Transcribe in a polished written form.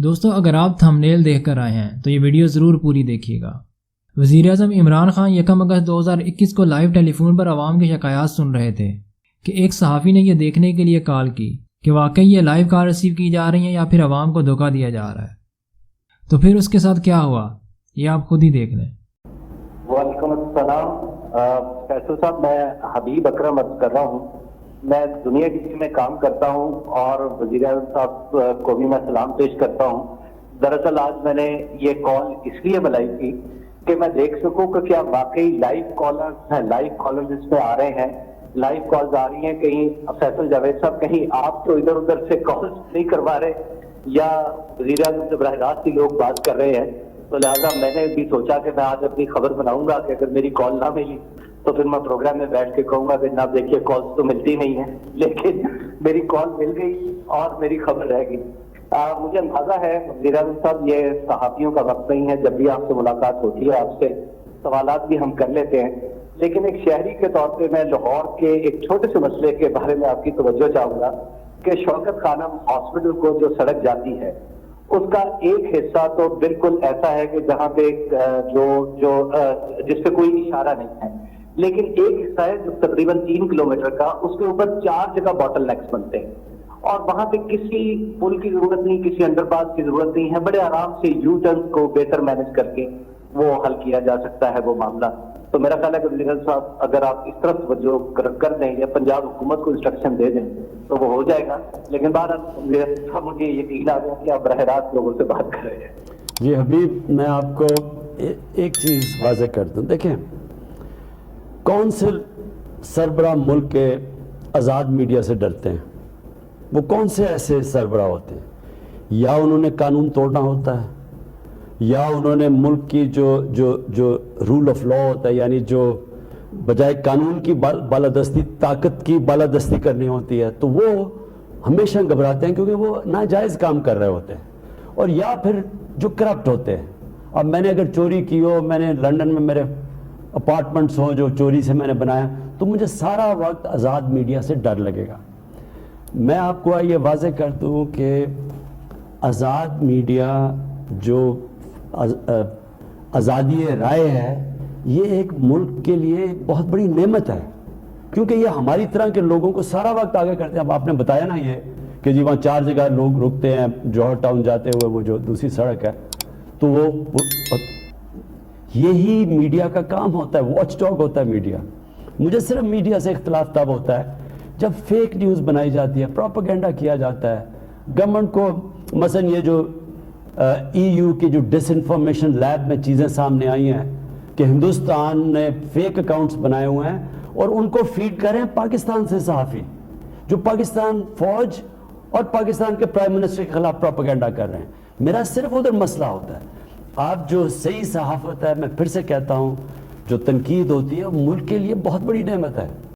دوستو اگر آپ تھمبنیل دیکھ کر آئے ہیں تو یہ ویڈیو ضرور پوری دیکھیے گا۔ وزیر اعظم عمران خان 1 اگست 2021 کو لائیو ٹیلی فون پر عوام کی شکایات سن رہے تھے کہ ایک صحافی نے یہ دیکھنے کے لیے کال کی کہ واقعی یہ لائیو کال ریسیو کی جا رہی ہیں یا پھر عوام کو دھوکہ دیا جا رہا ہے۔ تو پھر اس کے ساتھ کیا ہوا یہ آپ خود ہی دیکھ لیں۔ وعلیکم السلام فیصل صاحب، میں حبیب اکرم عرض کر رہا ہوں۔ میں دنیا ٹی وی میں کام کرتا ہوں اور وزیر اعظم صاحب کو بھی میں سلام پیش کرتا ہوں۔ دراصل آج میں نے یہ کال اس لیے بلائی تھی کہ میں دیکھ سکوں کہ کیا واقعی لائیو کالرز ہیں، لائیو کالرز اس میں آ رہے ہیں، لائیو کالز آ رہی ہیں۔ کہیں فیصل جاوید صاحب کہیں آپ تو ادھر ادھر سے کالز نہیں کروا رہے یا وزیر اعظم سے براہ راست ہی لوگ بات کر رہے ہیں؟ تو لہٰذا میں نے بھی سوچا کہ میں آج اپنی خبر بناؤں گا کہ اگر میری کال نہ ملی تو پھر میں پروگرام میں بیٹھ کے کہوں گا کہ جناب دیکھیے کالز تو ملتی نہیں ہیں، لیکن میری کال مل گئی اور میری خبر رہ گئی۔ مجھے اندازہ ہے وزیر اعظم صاحب یہ صحافیوں کا وقت نہیں ہے، جب بھی آپ سے ملاقات ہوتی ہے آپ سے سوالات بھی ہم کر لیتے ہیں، لیکن ایک شہری کے طور پہ میں لاہور کے ایک چھوٹے سے مسئلے کے بارے میں آپ کی توجہ چاہوں گا کہ شوکت خانم ہاسپٹل کو جو سڑک جاتی ہے اس کا ایک حصہ تو بالکل ایسا ہے کہ جہاں پہ جس پہ کوئی اشارہ نہیں ہے، لیکن ایک حصہ ہے جو تقریباً 3 کلومیٹر کا، اس کے اوپر 4 جگہ باٹل نیکس بنتے ہیں اور وہاں پہ کسی پل کی ضرورت نہیں، کسی انڈر پاس کی ضرورت نہیں ہے، بڑے آرام سے یو ٹرنز کو بہتر مینج کر کے وہ حل کیا جا سکتا ہے وہ معاملہ۔ تو میرا خیال ہے کہ وزیر صاحب اگر آپ اس طرف توجہ کر دیں یا پنجاب حکومت کو انسٹرکشن دے دیں تو وہ ہو جائے گا، لیکن بہرحال وزیر صاحب مجھے یقین آ گیا کہ آپ براہ راست لوگوں سے بات کر رہے ہیں۔ جی حبیب، میں آپ کو ایک چیز واضح کر دوں۔ دیکھیں، کونسل سربراہ ملک کے آزاد میڈیا سے ڈرتے ہیں۔ وہ کون سے ایسے سربراہ ہوتے ہیں؟ یا انہوں نے قانون توڑنا ہوتا ہے، یا انہوں نے ملک کی جو رول آف لا ہوتا ہے، یعنی جو بجائے قانون کی بالادستی طاقت کی بالادستی کرنی ہوتی ہے، تو وہ ہمیشہ گھبراتے ہیں کیونکہ وہ ناجائز کام کر رہے ہوتے ہیں، اور یا پھر جو کرپٹ ہوتے ہیں۔ اب میں نے اگر چوری کی ہو، میں نے لنڈن میں میرے اپارٹمنٹس ہوں جو چوری سے میں نے بنایا، تو مجھے سارا وقت آزاد میڈیا سے ڈر لگے گا۔ میں آپ کو یہ واضح کر دوں کہ آزاد میڈیا جو آزادی رائے ہے، یہ ایک ملک کے لیے بہت بڑی نعمت ہے، کیونکہ یہ ہماری طرح کے لوگوں کو سارا وقت آگے کرتے ہیں۔ اب آپ نے بتایا نا یہ کہ جی وہاں 4 جگہ لوگ رکتے ہیں جوہر ٹاؤن جاتے ہوئے، وہ جو دوسری سڑک ہے، تو وہ یہی میڈیا کا کام ہوتا ہے، واچ ڈاگ ہوتا ہے میڈیا۔ مجھے صرف میڈیا سے اختلاف تب ہوتا ہے جب فیک نیوز بنائی جاتی ہے، پروپیگنڈا کیا جاتا ہے گورنمنٹ کو۔ مثلا یہ جو EU کی جو ڈس انفارمیشن لیب میں چیزیں سامنے آئی ہیں کہ ہندوستان نے فیک اکاؤنٹس بنائے ہوئے ہیں اور ان کو فیڈ کر رہے ہیں پاکستان سے صحافی، جو پاکستان فوج اور پاکستان کے پرائم منسٹر کے خلاف پروپیگنڈا کر رہے ہیں۔ میرا صرف ادھر مسئلہ ہوتا ہے۔ آپ جو صحیح صحافت ہے، میں پھر سے کہتا ہوں، جو تنقید ہوتی ہے وہ ملک کے لیے بہت بڑی نعمت ہے۔